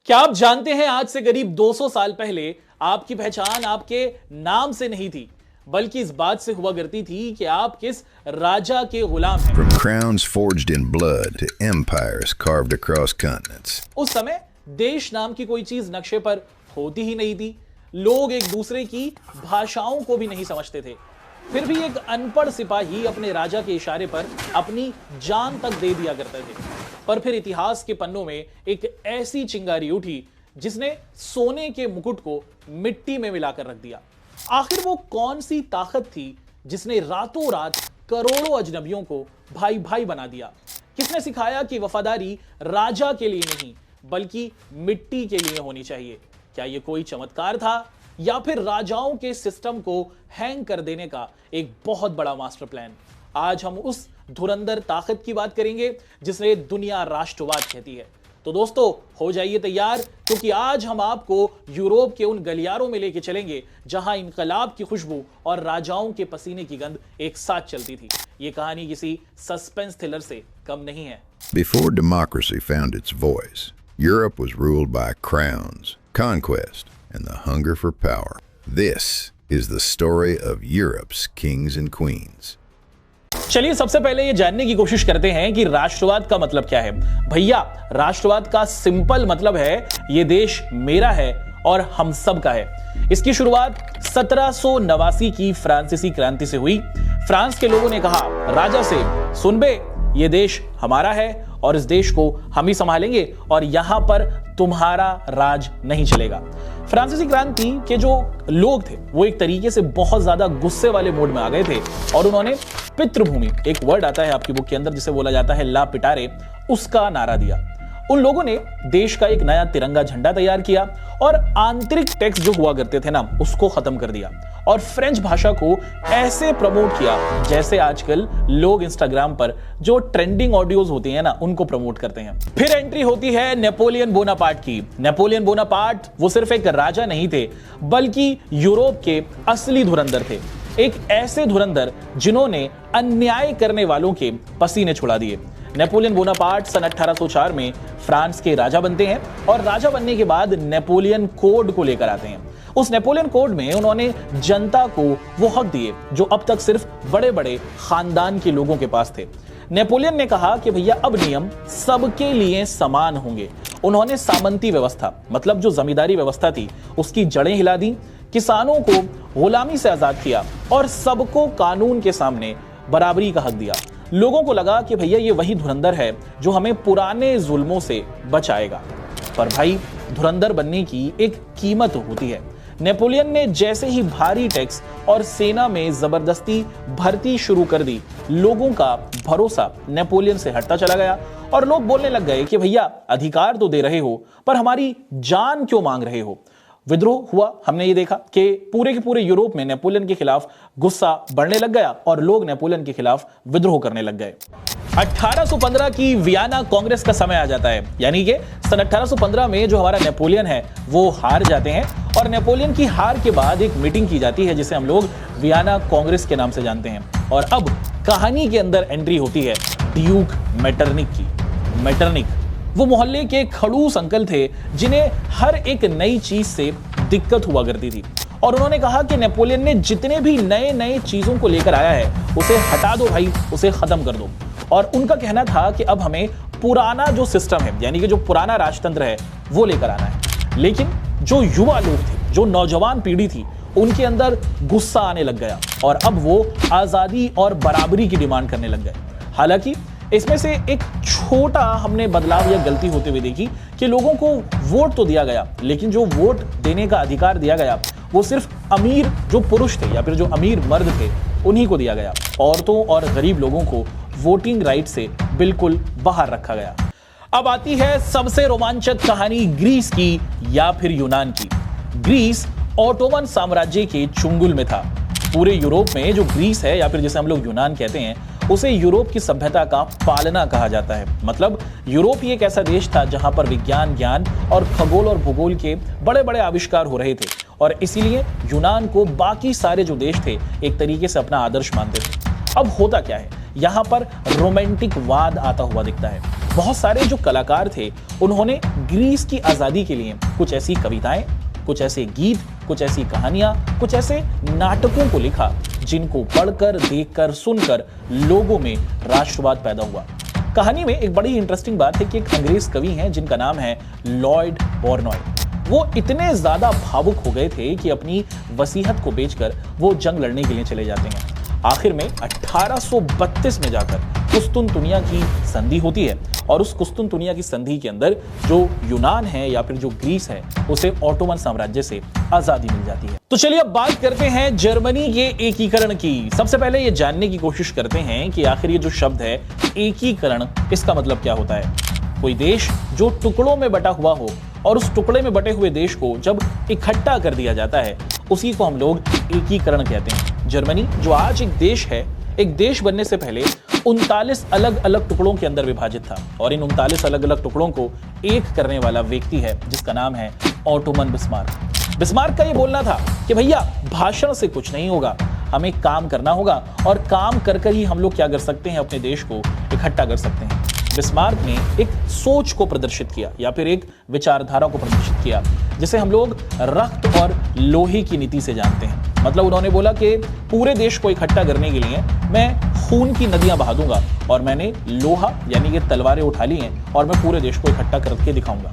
क्या आप जानते हैं आज से करीब 200 साल पहले आपकी पहचान आपके नाम से नहीं थी, बल्कि इस बात से हुआ करती थी कि आप किस राजा के गुलाम हैं। From crowns forged in blood to empires carved across continents. उस समय देश नाम की कोई चीज नक्शे पर होती ही नहीं थी। लोग एक दूसरे की भाषाओं को भी नहीं समझते थे। फिर भी एक अनपढ़ सिपाही अपने राजा के इशारे पर अपनी जान तक दे दिया करते थे। पर फिर इतिहास के पन्नों में एक ऐसी चिंगारी उठी जिसने सोने के मुकुट को मिट्टी में मिलाकर रख दिया। आखिर वो कौन सी ताकत थी जिसने रातों रात करोड़ों अजनबियों को भाई भाई बना दिया? किसने सिखाया कि वफादारी राजा के लिए नहीं बल्कि मिट्टी के लिए होनी चाहिए? क्या यह कोई चमत्कार था या फिर राजाओं के सिस्टम को हैंग कर देने का एक बहुत बड़ा मास्टर प्लान? आज हम उस धुरंधर ताकत की बात करेंगे जिसे दुनिया राष्ट्रवाद कहती है। तो दोस्तों हो जाइए तैयार, क्योंकि आज हम आपको यूरोप के उन गलियारों में लेके चलेंगे जहां इनकलाब की खुशबू और राजाओं के पसीने की गंध एक साथ चलती थी। ये कहानी किसी सस्पेंस थ्रिलर से कम नहीं है। Before democracy found its voice, Europe was ruled by crowns, conquest, and the hunger for power. This is the story of Europe's kings and queens. चलिए सबसे पहले ये जानने की कोशिश करते हैं कि राष्ट्रवाद का मतलब क्या है। भैया, राष्ट्रवाद का सिंपल मतलब है ये देश मेरा है और हम सब का है। इसकी शुरुआत 1789 की फ्रांसीसी क्रांति से हुई। फ्रांस के लोगों ने कहा राजा से, सुन बे, ये देश हमारा है और इस देश को हम ही संभालेंगे और यहां पर तुम्हारा राज नहीं चलेगा। फ्रांसीसी क्रांति के जो लोग थे वो एक तरीके से बहुत ज्यादा गुस्से वाले मोड में आ गए थे और उन्होंने पितृभूमि, एक वर्ड आता है आपकी बुक के अंदर जिसे बोला जाता है ला पिटारे, उसका नारा दिया। उन लोगों ने देश का एक नया तिरंगा झंडा तैयार किया और आंतरिक टैक्स जो हुआ करते थे ना उसको खत्म कर दिया और फ्रेंच भाषा को ऐसे प्रमोट किया जैसे आजकल लोग इंस्टाग्राम पर जो ट्रेंडिंग ऑडियोज होती हैं ना उनको प्रमोट करते हैं। फिर एंट्री होती है नेपोलियन बोनापार्ट की। नेपोलियन बोनापार्ट वो सिर्फ एक राजा नहीं थे बल्कि यूरोप के असली धुरंधर थे। एक ऐसे धुरंधर जिन्होंने अन्याय करने वालों के पसीने छुड़ा दिए। नेपोलियन बोनापार्ट सन 1804 में फ्रांस के राजा बनते हैं और राजा बनने के बाद नेपोलियन कोड को लेकर आते हैं। उस नेपोलियन कोड में उन्होंने जनता को वो हक दिए जो अब तक सिर्फ बड़े बड़े खानदान के लोगों के पास थे। नेपोलियन ने कहा कि भैया अब नियम सबके लिए समान होंगे। उन्होंने सामंती व्यवस्था, मतलब जो जमींदारी व्यवस्था थी, उसकी जड़ें हिला दी, किसानों को गुलामी से आजाद किया और सबको कानून के सामने बराबरी का हक दिया। लोगों को लगा कि भैया ये वही धुरंधर है जो हमें पुराने जुल्मों से बचाएगा। पर भाई, धुरंधर बनने की एक कीमत होती है। नेपोलियन ने जैसे ही भारी टैक्स और सेना में जबरदस्ती भर्ती शुरू कर दी, लोगों का भरोसा नेपोलियन से हटता चला गया और लोग बोलने लग गए कि भैया अधिकार तो दे रहे हो पर हमारी जान क्यों मांग रहे हो। विद्रोह हुआ। हमने ये देखा कि पूरे के पूरे यूरोप में नेपोलियन के खिलाफ गुस्सा बढ़ने लग गया और लोग नेपोलियन के खिलाफ विद्रोह करने लग गए। 1815 की वियना कांग्रेस का समय आ जाता है, यानी कि सन 1815 में जो हमारा नेपोलियन है वो हार जाते हैं और नेपोलियन की हार के बाद एक मीटिंग की जाती है जिसे हम लोग वियना कांग्रेस के नाम से जानते हैं। और अब कहानी के अंदर एंट्री होती है ड्यूक मेटरनिक की। मेटरनिक वो मोहल्ले के खड़ूस अंकल थे जिन्हें हर एक नई चीज से दिक्कत हुआ करती थी और उन्होंने कहा कि नेपोलियन ने जितने भी नए नए चीजों को लेकर आया है उसे हटा दो भाई, उसे खत्म कर दो। और उनका कहना था कि अब हमें पुराना जो सिस्टम है, यानी कि जो पुराना राजतंत्र है, वो लेकर आना है। लेकिन जो युवा लोग थे, जो नौजवान पीढ़ी थी, उनके अंदर गुस्सा आने लग गया और अब वो आजादी और बराबरी की डिमांड करने लग गए। हालांकि इसमें से एक छोटा हमने बदलाव या गलती होते हुए देखी कि लोगों को वोट तो दिया गया, लेकिन जो वोट देने का अधिकार दिया गया वो सिर्फ अमीर जो पुरुष थे या फिर जो अमीर मर्द थे उन्हीं को दिया गया। औरतों और गरीब लोगों को वोटिंग राइट से बिल्कुल बाहर रखा गया। अब आती है सबसे रोमांचक कहानी ग्रीस की या फिर यूनान की। ग्रीस ऑटोमन साम्राज्य के चुंगल में था। पूरे यूरोप में जो ग्रीस है या फिर जिसे हम लोग यूनान कहते हैं उसे यूरोप की सभ्यता का पालना कहा जाता है। मतलब यूरोप ही एक ऐसा देश था जहां पर विज्ञान, ज्ञान और खगोल और भूगोल के बड़े बड़े आविष्कार हो रहे थे और इसीलिए यूनान को बाकी सारे जो देश थे एक तरीके से अपना आदर्श मानते थे। अब होता क्या है, यहां पर रोमांटिक वाद आता हुआ दिखता है। बहुत सारे जो कलाकार थे उन्होंने ग्रीस की आजादी के लिए कुछ ऐसी कविताएं, कुछ ऐसे गीत, कुछ ऐसी कहानियां, कुछ ऐसे नाटकों को लिखा जिनको पढ़कर, देखकर, सुनकर लोगों में राष्ट्रवाद पैदा हुआ। कहानी में एक बड़ी इंटरेस्टिंग बात है कि एक अंग्रेज कवि हैं जिनका नाम है लॉर्ड बॉर्नॉय। वो इतने ज्यादा भावुक हो गए थे कि अपनी वसीयत को बेचकर वो जंग लड़ने के लिए चले जाते हैं। आखिर में 1832 में जाकर कुस्तुनतुनिया की संधि होती है और उस कुस्तुनतुनिया की संधि के अंदर जो यूनान है या फिर जो ग्रीस है उसे ऑटोमन साम्राज्य से आजादी मिल जाती है। तो चलिए अब बात करते हैं जर्मनी के एकीकरण की। सबसे पहले ये जानने की कोशिश करते हैं कि आखिर ये जो शब्द है एकीकरण, इसका मतलब क्या होता है। कोई देश जो टुकड़ों में बटा हुआ हो और उस टुकड़े में बटे हुए देश को जब इकट्ठा कर दिया जाता है उसी को हम लोग एकीकरण कहते हैं। जर्मनी जो आज एक देश है, एक देश बनने से पहले 39 अलग अलग टुकड़ों के अंदर विभाजित था और इन 39 अलग अलग टुकड़ों को एक करने वाला व्यक्ति है जिसका नाम है ऑटोमन बिस्मार्क। बिस्मार्क का ये बोलना था कि भैया भाषण से कुछ नहीं होगा, हमें काम करना होगा और काम कर कर ही हम लोग क्या कर सकते हैं, अपने देश को इकट्ठा कर सकते हैं। बिस्मार्क ने एक सोच को प्रदर्शित किया या फिर एक विचारधारा को प्रदर्शित किया जिसे हम लोग रक्त और लोहे की नीति से जानते हैं। मतलब उन्होंने बोला कि पूरे देश को इकट्ठा करने के लिए मैं खून की नदियां बहा दूंगा और मैंने लोहा यानी कि तलवारें उठा ली हैं और मैं पूरे देश को इकट्ठा करके दिखाऊंगा।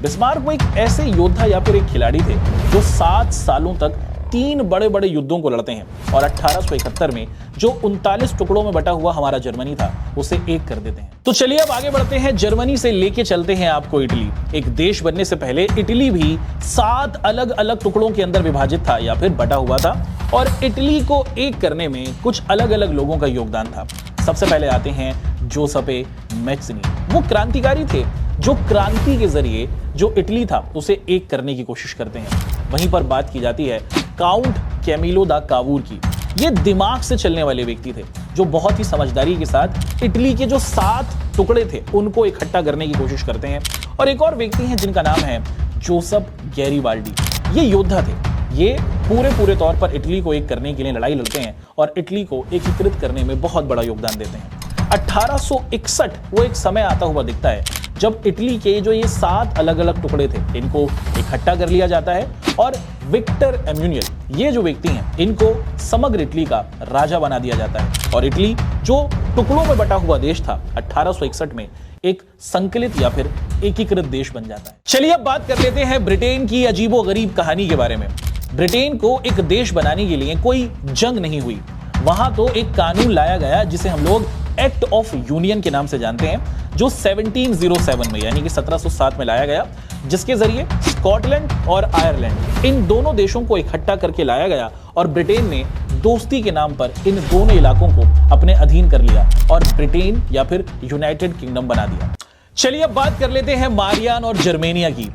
बिस्मार्क वो एक ऐसे योद्धा या फिर एक खिलाड़ी थे जो 7 सालों तक 3 बड़े बड़े युद्धों को लड़ते हैं और 1871 में जो 39 टुकड़ों में बटा हुआ हमारा जर्मनी था उसे एक कर देते हैं। तो चलिए अब आगे बढ़ते हैं, जर्मनी से लेके चलते हैं आपको इटली। एक देश बनने से पहले इटली भी 7 अलग अलग टुकड़ों के अंदर विभाजित था या फिर बटा हुआ था और इटली को एक करने में कुछ अलग अलग लोगों का योगदान था। सबसे पहले आते हैं जोसेपे मैज़्ज़नी। वो क्रांतिकारी थे जो क्रांति के जरिए जो इटली था उसे एक करने की कोशिश करते हैं। वहीं पर बात की जाती है काउंट कैमिलो दा कावूर की। ये दिमाग से चलने वाले व्यक्ति थे जो बहुत ही समझदारी के साथ इटली के जो 7 टुकड़े थे उनको इकट्ठा करने की कोशिश करते हैं। और एक और व्यक्ति हैं जिनका नाम है जोसेफ गैरिबाल्डी। ये योद्धा थे, ये पूरे तौर पर इटली को एक करने के लिए लड़ाई लड़ते हैं और इटली को एकीकृत करने में बहुत बड़ा योगदान देते हैं। 1861 वो एक समय आता हुआ दिखता है जब इटली के जो ये 7 अलग अलग टुकड़े थे इनको इकट्ठा कर लिया जाता है और विक्टर एम्यूनियल ये जो व्यक्ति हैं इनको समग्र इटली का राजा बना दिया जाता है और इटली जो टुकड़ों में बटा हुआ देश था 1861 में एक संकलित या फिर एकीकृत देश बन जाता है। चलिए अब बात कर लेते हैं ब्रिटेन की अजीबोगरीब कहानी के बारे में। ब्रिटेन को एक देश बनाने के लिए कोई जंग नहीं हुई, वहां तो एक कानून लाया गया जिसे हम लोग एक्ट ऑफ यूनियन के नाम से जानते हैं जो 1707 में यानी कि 1707 में लाया गया, जिसके जरिए स्कॉटलैंड और आयरलैंड इन दोनों देशों को इकट्ठा करके लाया गया और ब्रिटेन ने दोस्ती के नाम पर इन दोनों इलाकों को अपने अधीन कर लिया और ब्रिटेन या फिर यूनाइटेड किंगडम बना दिया। चलिए अब बात कर लेते हैं मारियान और जर्मेनिया की।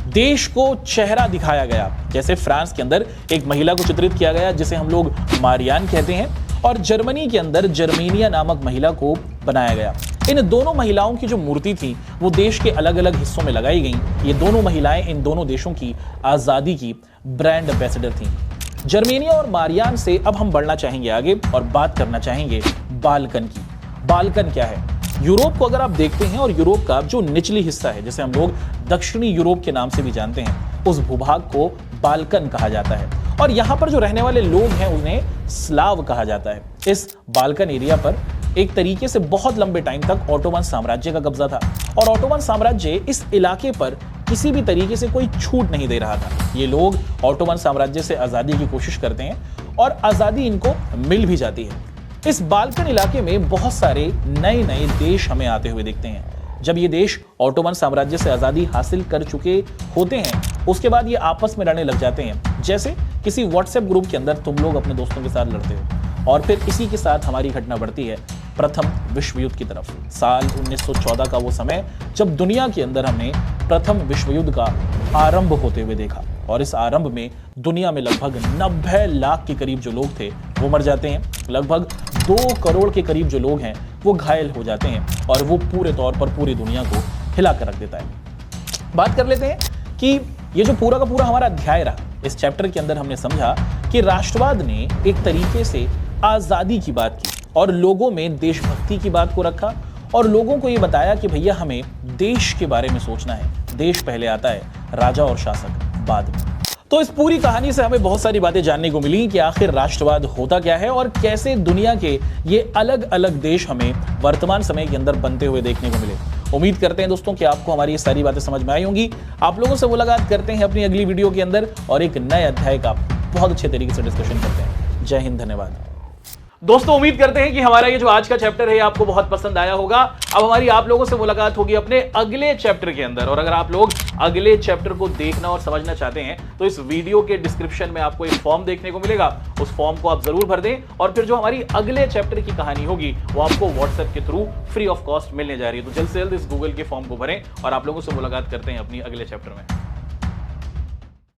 देश को चेहरा दिखाया गया, जैसे फ्रांस के अंदर एक महिला को चित्रित किया गया जिसे हम लोग मारियान कहते हैं और जर्मनी के अंदर जर्मेनिया नामक महिला को बनाया गया। इन दोनों महिलाओं की जो मूर्ति थी वो देश के अलग अलग हिस्सों में लगाई गई। ये दोनों महिलाएं इन दोनों देशों की आजादी की ब्रांड एम्बेसडर थीं। जर्मेनिया और मारियान से अब हम बढ़ना चाहेंगे आगे और बात करना चाहेंगे बाल्कन की। बाल्कन क्या है? यूरोप को अगर आप देखते हैं और यूरोप का जो निचली हिस्सा है जिसे हम लोग दक्षिणी यूरोप के नाम से भी जानते हैं, उस भूभाग को बाल्कन कहा जाता है और यहाँ पर जो रहने वाले लोग हैं उन्हें स्लाव कहा जाता है। इस बाल्कन एरिया पर एक तरीके से बहुत लंबे टाइम तक ऑटोमन साम्राज्य का कब्जा था और ऑटोमन साम्राज्य इस इलाके पर किसी भी तरीके से कोई छूट नहीं दे रहा था। ये लोग ऑटोमन साम्राज्य से आजादी की कोशिश करते हैं और आजादी इनको मिल भी जाती है। इस बाल्कन इलाके में बहुत सारे नए नए देश हमें आते हुए दिखते हैं। जब ये देश ऑटोमन साम्राज्य से आजादी हासिल कर चुके होते हैं उसके बाद ये आपस में लड़ने लग जाते हैं, जैसे किसी व्हाट्सएप ग्रुप के अंदर तुम लोग अपने दोस्तों के साथ लड़ते हो। और फिर इसी के साथ हमारी घटना बढ़ती है प्रथम विश्व युद्ध की तरफ। साल 1914 का वो समय जब दुनिया के अंदर हमने प्रथम विश्व युद्ध का आरंभ होते हुए देखा और इस आरंभ में दुनिया में लगभग 90 लाख के करीब जो लोग थे वो मर जाते हैं। लगभग 2 करोड़ के करीब जो लोग हैं वो घायल हो जाते हैं और वो पूरे तौर पर पूरी दुनिया को हिला कर रख देता है। बात कर लेते हैं कि ये जो पूरा का पूरा हमारा अध्याय रहा, इस चैप्टर के अंदर हमने समझा कि राष्ट्रवाद ने एक तरीके से आजादी की बात की और लोगों में देशभक्ति की बात को रखा और लोगों को यह बताया कि भैया हमें देश के बारे में सोचना है, देश पहले आता है, राजा और शासक बाद में। तो इस पूरी कहानी से हमें बहुत सारी बातें जानने को मिली कि आखिर राष्ट्रवाद होता क्या है और कैसे दुनिया के ये अलग अलग देश हमें वर्तमान समय के अंदर बनते हुए देखने को मिले। उम्मीद करते हैं दोस्तों कि आपको हमारी ये सारी बातें समझ में आई होंगी। आप लोगों से मुलाकात करते हैं अपनी अगली वीडियो के अंदर और एक नए अध्याय का बहुत अच्छे तरीके से डिस्कशन करते हैं। जय हिंद, धन्यवाद। दोस्तों उम्मीद करते हैं कि हमारा ये जो आज का चैप्टर है आपको बहुत पसंद आया होगा। अब हमारी आप लोगों से मुलाकात होगी अपने अगले चैप्टर के अंदर, और अगर आप लोग अगले चैप्टर को देखना और समझना चाहते हैं तो इस वीडियो के डिस्क्रिप्शन में आपको एक फॉर्म देखने को मिलेगा। उस फॉर्म को आप जरूर भर दें और फिर जो हमारी अगले चैप्टर की कहानी होगी वो आपको व्हाट्सएप के थ्रू फ्री ऑफ कॉस्ट मिलने जा रही है। तो जल्द से जल्द इस गूगल के फॉर्म को भरें और आप लोगों से मुलाकात करते हैं अपनी अगले चैप्टर में।